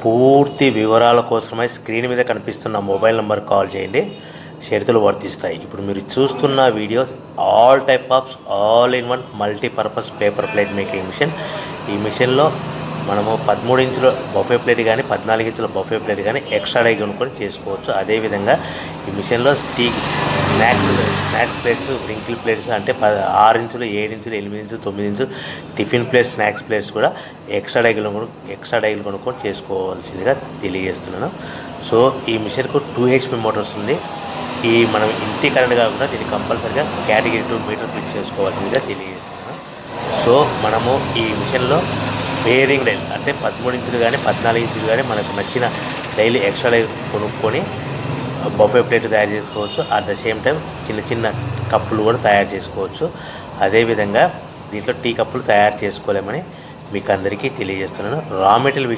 పూర్తి వివరాల కోసమై స్క్రీన్ మీద కనిపిస్తున్న మొబైల్ నెంబర్ కాల్ చేయండి, షరతులు వర్తిస్తాయి. ఇప్పుడు మీరు చూస్తున్న videos all type of all in one multipurpose paper plate making machine. ఈ మిషన్లో మనము 13 ఇంచుల బఫే ప్లేట్ కానీ 14 ఇంచుల బఫే ప్లేట్ కానీ ఎక్స్ట్రా డై కొనుక్కొని చేసుకోవచ్చు. అదేవిధంగా ఈ మిషన్లో స్నాక్స్ ప్లేట్స్, రింకిల్ ప్లేట్స్ అంటే 6 ఇంచులు, 7 ఇంచులు, 8 ఇంచులు, 9 ఇంచులు టిఫిన్ ప్లేట్స్, స్నాక్స్ ప్లేట్స్ కూడా ఎక్స్ట్రా డైలు కొనుక్కొని చేసుకోవాల్సిందిగా తెలియజేస్తున్నాను. సో ఈ మిషన్కు 2 HP మోటార్స్ ఉంది. మనం ఇంటి కరెంట్ కాకుండా దీన్ని కంపల్సరీగా కేటగిరీ 2 మీటర్ ఫిట్ చేసుకోవాల్సిందిగా తెలియజేస్తున్నాను. సో మనము ఈ మిషన్లో బేరింగ్ డైల్ అంటే 13 ఇంచులు కానీ 14 ఇంచులు కానీ మనకు నచ్చిన డైలీ ఎక్స్ట్రా డై కొనుక్కొని బఫే ప్లేట్ తయారు చేసుకోవచ్చు. అట్ ద సేమ్ టైం చిన్న చిన్న కప్పులు కూడా తయారు చేసుకోవచ్చు. అదేవిధంగా దీంట్లో టీ కప్పులు తయారు చేసుకోలేమని మీకు అందరికీ తెలియజేస్తున్నాను. Raw material